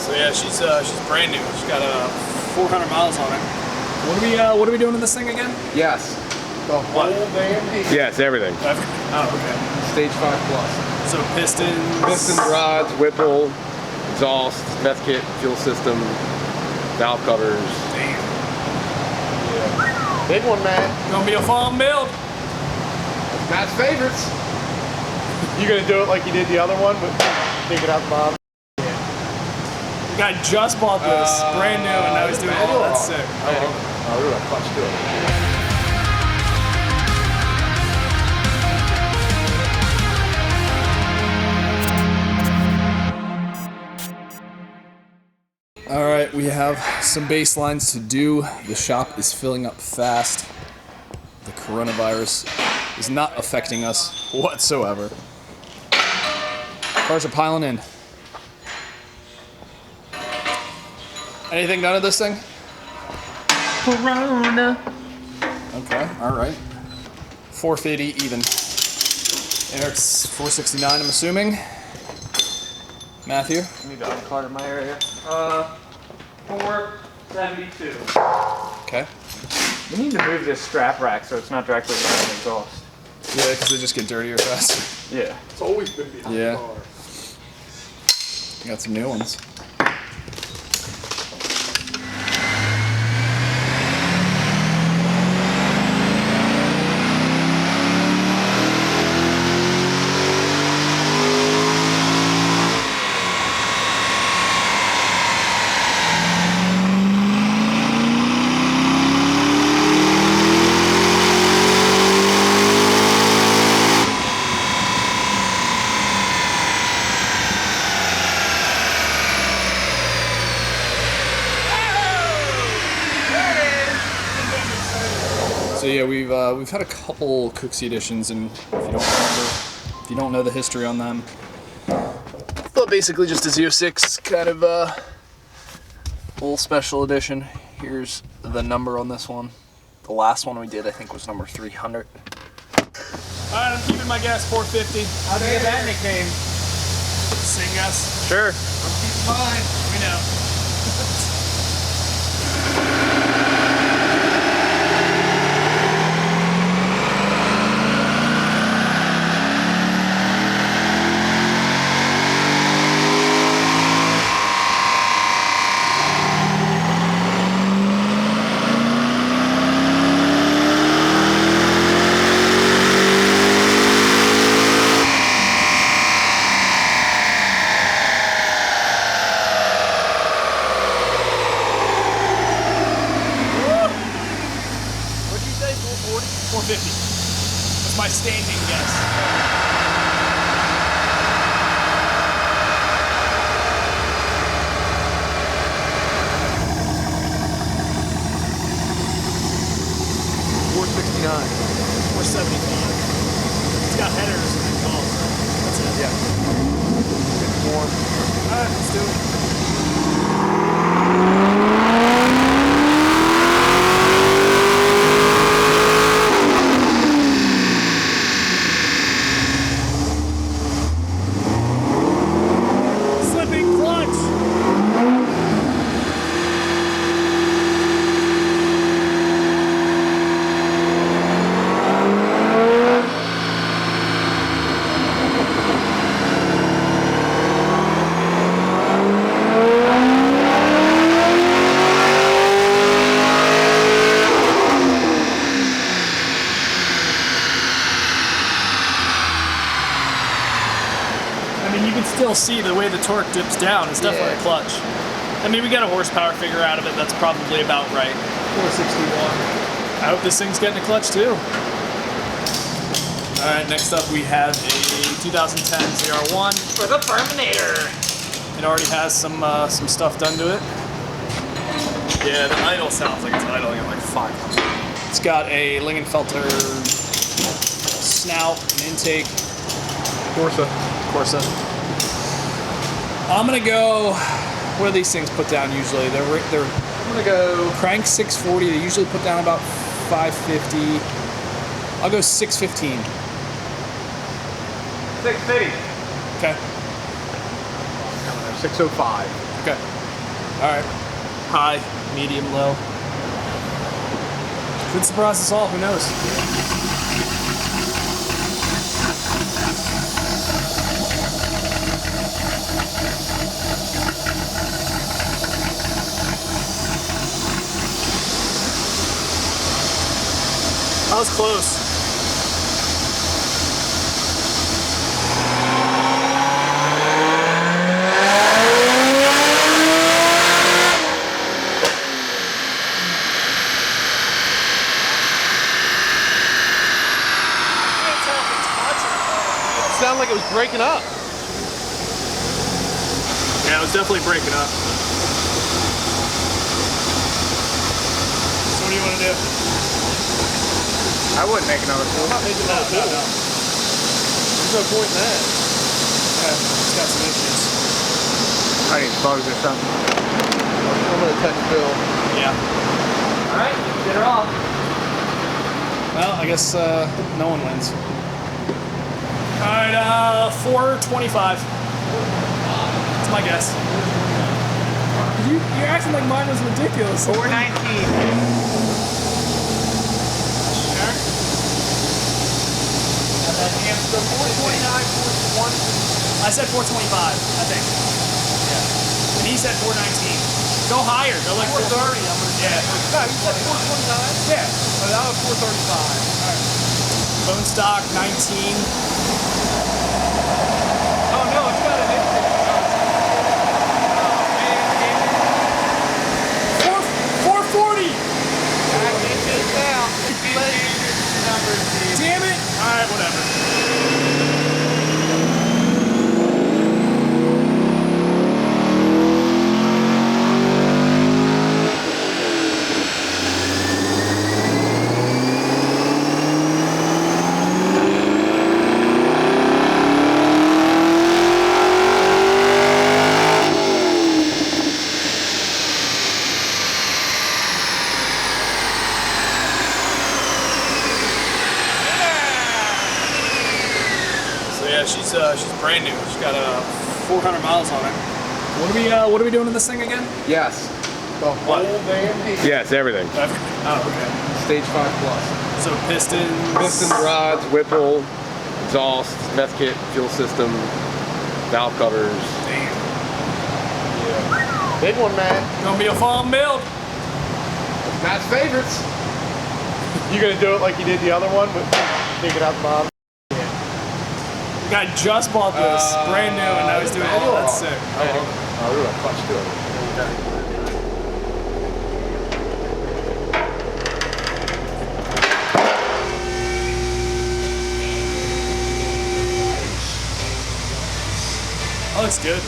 So yeah, she's brand new. She's got 400 miles on it. What are we doing to this thing again? Yes. The whole damn thing. Yes, everything. Oh, okay. Stage 5 plus. So pistons. Pistons, rods, whipple, exhaust, meth kit, fuel system, valve covers. Damn. Yeah. Big one, man. Gonna be a fun build. Matt's favorites. You gonna do it like you did the other one, but take it out the bottom? The guy just bought this, brand new, and now he's doing it. Oh, that's sick. Oh, we're gonna clutch to it. All right, we have some baselines to do. The shop is filling up fast. The coronavirus is not affecting us whatsoever. Cars are piling in. Anything done to this thing? Corona. Okay, all right. 450 even. Eric's 469, I'm assuming. Matthew? I need to unclutter my area. 472. Okay. We need to move this strap rack so it's not directly behind the exhaust. Yeah, because they just get dirtier fast. Yeah. It's always been behind Yeah. the car. Got some new ones. So yeah, we've had a couple Cooksey editions, and if you don't know the history on them, well, basically just a Z06 kind of little special edition. Here's the number on this one. The last one we did, I think, was number 300. All right, I'm keeping my gas 450. How'd you get that nickname? Sing gas. Sure. I'm keeping mine. We know. What'd you say, 440? 450. That's my standing guess. $469. 475. It's got headers and calls. That's it. Yeah. It's warm. Alright, let's do it. Slipping clutch. I mean, you can still see the way the torque dips down. It's definitely a clutch. I mean, we got a horsepower figure out of it. That's probably about right. 461. I hope this thing's getting a clutch too. All right, next up we have a 2010 ZR1. For the Terminator. It already has some stuff done to it. Yeah, the idle sounds like it's idling at like 500. It's got a Lingenfelter snout, an intake. Corsa. I'm gonna go. What are these things put down usually? They're I'm gonna go crank 640. They usually put down about 550. I'll go 615. 650. Okay. 605. Okay. All right. High, medium, low. Could surprise us all. Who knows? That was close. Sounded like it was breaking up. Yeah, it was definitely breaking up. So what do you want to do? I wouldn't make another pool. I'm not making another pool. There's no point in that. Yeah, it's got some issues. I need bugs or something. I'm gonna text Bill. Yeah. Alright, get her off. Well, I guess no one wins. All right, 425. That's my guess. You're acting like mine was ridiculous. 419. So 429, 421. I said 425, I think. Yeah. And he said 419. Go higher. Go like 430. 430. I'm gonna Yeah. No, you said 429? Yeah. But that was 435. Bone stock 19. Oh no, it's got an exit. Oh man, 440. I can't get it down. Damn it. All right, whatever. She's brand new. She's got 400 miles on it. What are we doing to this thing again? Yes. The whole damn thing. Yes, everything. Oh, okay. Stage 5 plus. So pistons. Pistons, rods, whipple, exhaust, meth kit, fuel system, valve covers. Damn. Yeah. Big one, man. Gonna be a fun build. Matt's favorites. You gonna do it like you did the other one, but take it out the bottom? The guy just bought this, brand new, and now he's doing it. Oh, that's sick. Oh, we got a clutch to it. That looks good.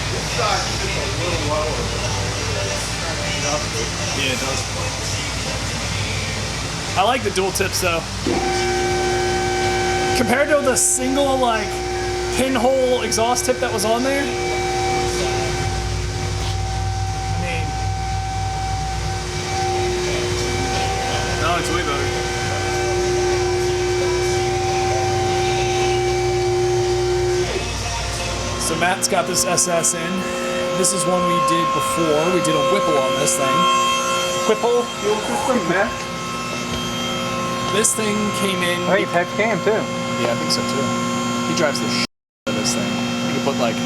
This side is just a little lower. Yeah, it does. I like the dual tips though. Compared to the single like pinhole exhaust tip that was on there. I mean, no, it's way better. So Matt's got this SS in. This is one we did before. We did a Whipple on this thing. Whipple? Fuel system, man. This thing came in. I think it's head cam too. Yeah, I think so too. He drives the shit out of this thing. He could put like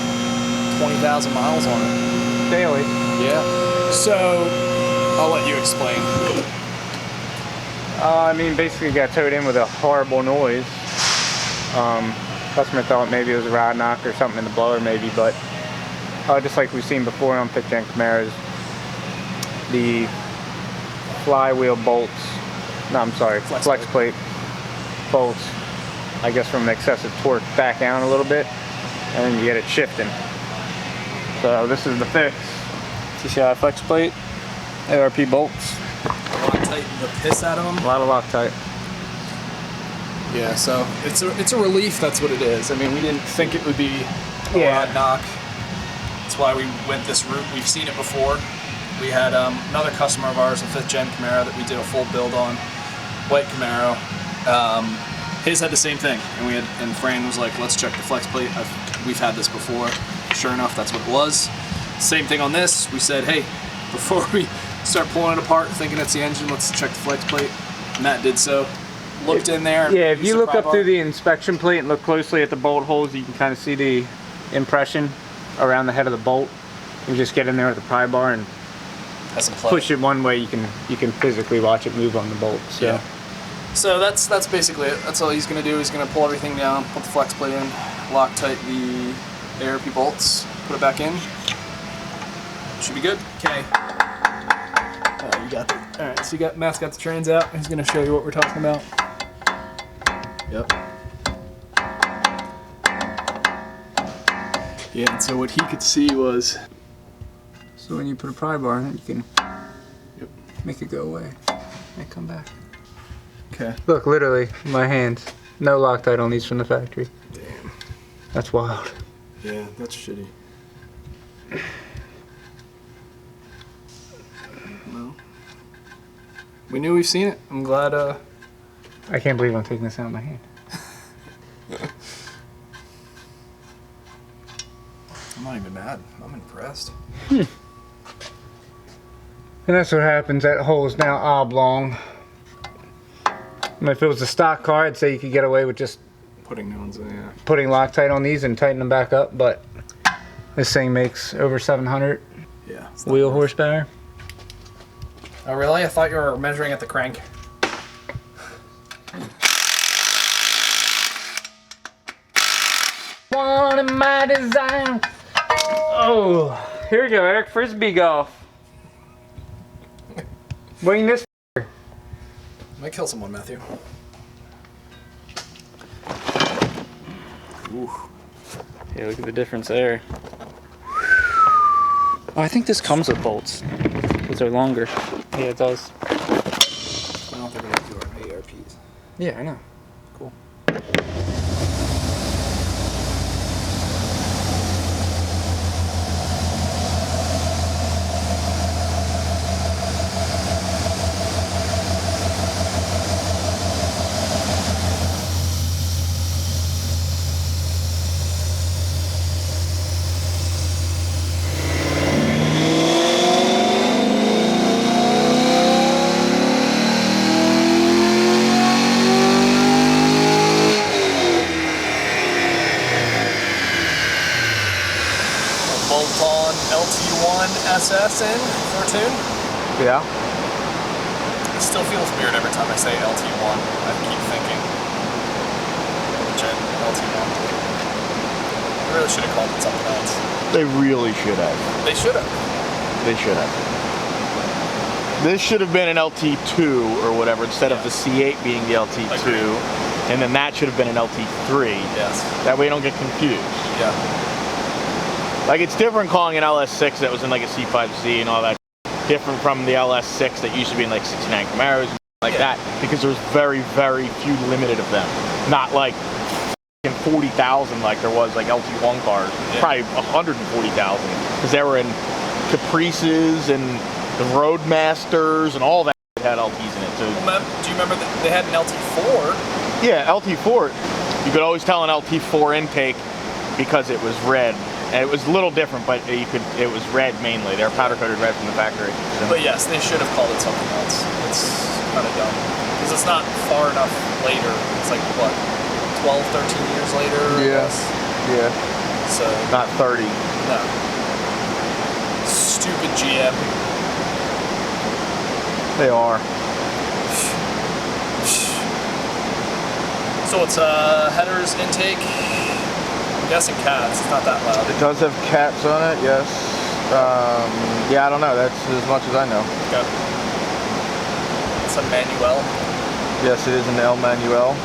20,000 miles on it. Daily. Yeah. So, I'll let you explain. I mean, basically got towed in with a horrible noise. Customer thought maybe it was a rod knock or something in the blower maybe, but just like we've seen before on 5th gen Camaros, the flywheel bolts, no I'm sorry, flex plate bolts, I guess from the excessive torque back down a little bit, and then you get it shifting. So this is the fix. TCI flex plate, ARP bolts. Loctite the piss out of them. A lot of Loctite. Yeah, so it's a relief. That's what it is. I mean, we didn't think it would be a rod knock. That's why we went this route. We've seen it before. We had another customer of ours, a 5th gen Camaro, that we did a full build on, white Camaro, His had the same thing, and Fran was like, let's check the flex plate. We've had this before. Sure enough, that's what it was. Same thing on this. We said, hey, before we start pulling it apart, thinking it's the engine, let's check the flex plate. Matt did so. Looked in there. Yeah, if you look up through the inspection plate and look closely at the bolt holes, you can kind of see the impression around the head of the bolt. You just get in there with a pry bar and push it one way. You can physically watch it move on the bolt. So. Yeah. So that's basically it. That's all he's gonna do. He's gonna pull everything down, put the flex plate in, lock tight the ARP bolts, put it back in. Should be good. Okay. You got it. All right. So Matt's got the trains out. He's gonna show you what we're talking about. Yep. Yeah. And so what he could see was. So when you put a pry bar in it, you can make it go away and come back. Okay. Look, literally, my hands. No Loctite on these from the factory. Damn. That's wild. Yeah, that's shitty. Well, we knew we've seen it. I'm glad. I can't believe I'm taking this out of my hand. I'm not even mad. I'm impressed. And that's what happens. That hole is now oblong. If it was a stock car, I'd say you could get away with just putting new ones in, yeah. Putting Loctite on these and tightening them back up, but this thing makes over 700 wheel horsepower. Oh really? I thought you were measuring at the crank. One in my design. Oh, here we go, Eric. Frisbee golf. Wing this. Might kill someone, Matthew. Ooh. Yeah, look at the difference there. Oh, I think this comes with bolts. Because they're longer. Yeah, it does. I don't think we're going to do our ARPs. Yeah, I know. Cool. Bolt-on LT1 SS in for a tune. Yeah. It still feels weird every time I say LT1. I keep thinking Gen LT1. I really should have called it something else. They really should have. They should have. They should have. This should have been an LT2 or whatever instead of the C8 being the LT2. Agreed. And then that should have been an LT3. Yes. That way you don't get confused. Yeah. Like, it's different calling an LS6 that was in like a C5Z and all that. Different from the LS6 that used to be in like 69 Camaros and like that, because there's very, very few limited of them. Not like 40,000 like there was like LT1 cars. Yeah. Probably 140,000 because they were in Caprices and the Roadmasters and all that had LTs in it too. Well, do you remember that they had an LT4? Yeah, LT4. You could always tell an LT4 intake because it was red. And it was a little different, but it was red mainly. They're powder coated red from the factory. So. But yes, they should have called it something else. It's kind of dumb. Because it's not far enough later. It's like, what, 12, 13 years later? Yeah. Yeah. So. Not 30. No. Stupid GM. They are. So it's headers, intake. I'm guessing cats. It's not that loud. It does have cats on it, yes. Yeah, I don't know. That's as much as I know. Okay. It's a manual. Yes, it is an El Manuel.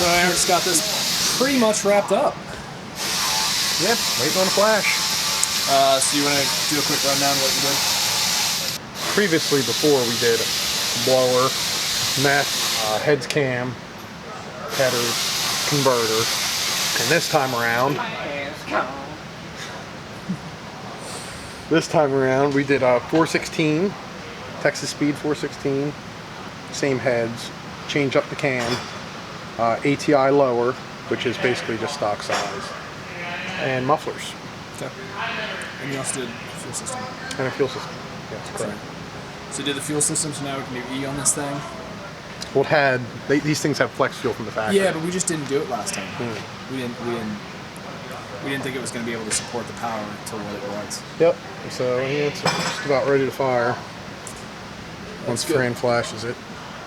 So Eric's got this pretty much wrapped up. Yep, waiting on a flash. So you want to do a quick rundown of what you did? Previously, before we did blower, meth, heads cam, headers, converter, and this time around, we did 416, Texas Speed 416, same heads, change up the cam, ATI lower, which is basically just stock size, and mufflers. Okay. And you also did fuel system. And a fuel system. Yes, correct. So you did the fuel system, so now we can do E on this thing? Well, these things have flex fuel from the factory. Yeah, but we just didn't do it last time. We didn't think it was going to be able to support the power to what it was. Yep. So yeah, it's just about ready to fire. Once Fran flashes it.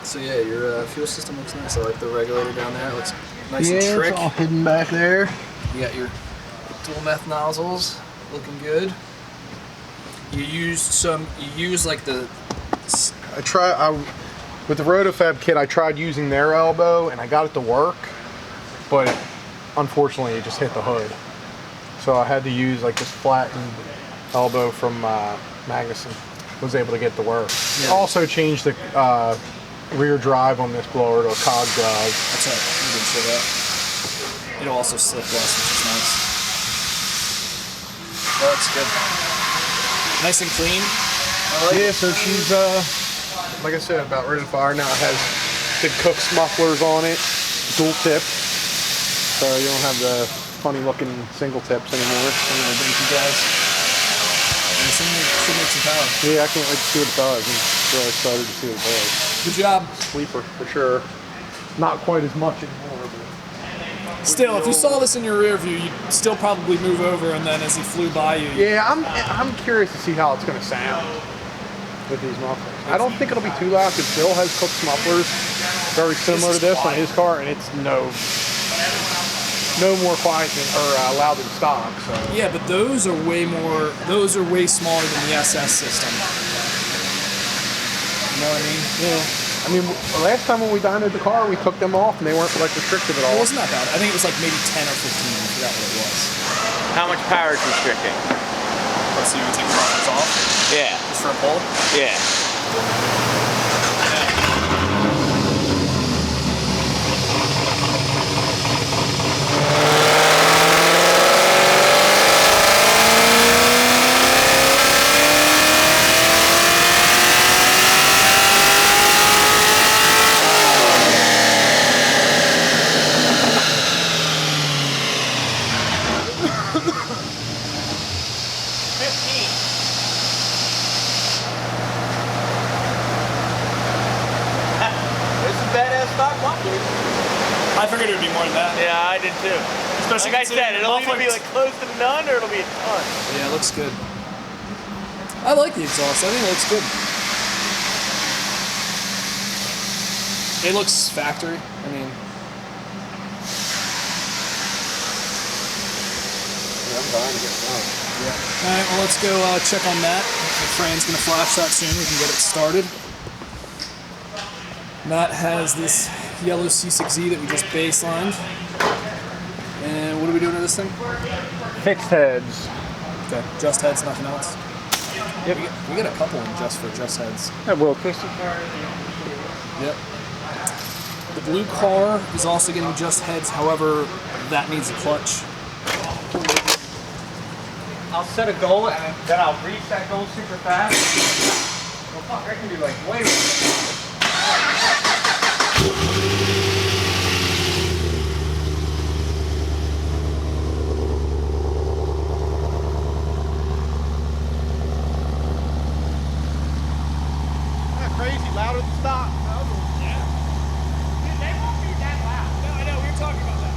So yeah, your fuel system looks nice. I like the regulator down there. It looks nice and Yeah, trick. it's all hidden back there. You got your dual meth nozzles, looking good. You used like the. With the Rotofab kit, I tried using their elbow and I got it to work, but unfortunately it just hit the hood. So I had to use like this flattened elbow from Magnuson. Was able to get to work. Yeah. Also changed the rear drive on this blower to a cog drive. That's right. You didn't show that. It'll also slip less, which is nice. That looks good. Nice and clean. I like Yeah, it. so she's like I said, about ready to fire now. It has big Cook's mufflers on it, dual tip, so you don't have the funny looking single tips anymore. Thank you guys. Should make some power. Yeah, I can't wait to see what it does. I'm really excited to see what it does. Good job. Sleeper for sure. Not quite as much anymore, but Still, if you saw this in your rear view, you'd still probably move over, and then as he flew by you. yeah, I'm curious to see how it's going to sound with these mufflers. I don't think it'll be too loud because Bill has Cook's mufflers very similar to this on his car, and it's no more quiet or loud than stock. So Yeah, but those are way smaller than the SS system. You know what I mean? yeah, I mean, last time when we dynoed the car, we took them off and they weren't like restrictive at It all. wasn't that bad. I think it was like maybe 10 or 15. I forgot what it was. How much power is restricting? Let's see, we take the mufflers off Yeah. just for a pull. Yeah. I figured it would be more than that. Yeah, I did too. Especially Like I said, it'll either be mufflers. like close to none or it'll be a ton. Yeah, it looks good. I like the exhaust. I think it looks good. It looks factory. I mean, I'm dying to get it done. all right. Well, let's go check on that. If Fran's gonna flash that soon, we can get it started. Matt has this yellow C6Z that we just baselined. And what are we doing to this thing? Fixed heads. Okay, just heads, nothing else. Yep. We get a couple in just heads. That will twist it. Yep. The blue car is also getting just heads, however, that needs a clutch. I'll set a goal and then I'll reach that goal super fast. Well, fuck, I can do like way more. Crazy, louder than stock. Yeah. Dude, they won't be that loud. No, I know, we were talking about that.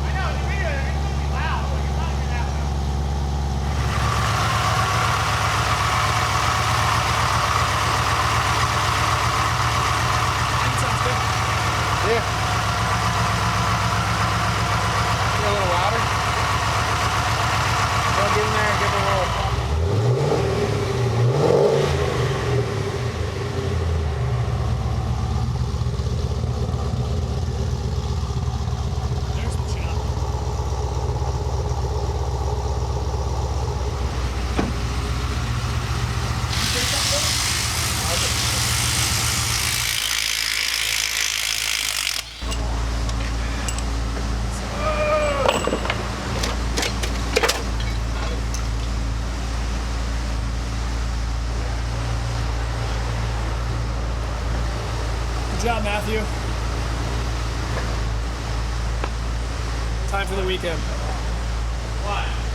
I know, the video, they're going to be loud, but it's not going to be that loud. That sounds good. Yeah. Get a little louder. Go get in there and give it a little. Good job, Matthew. Time for the weekend. What?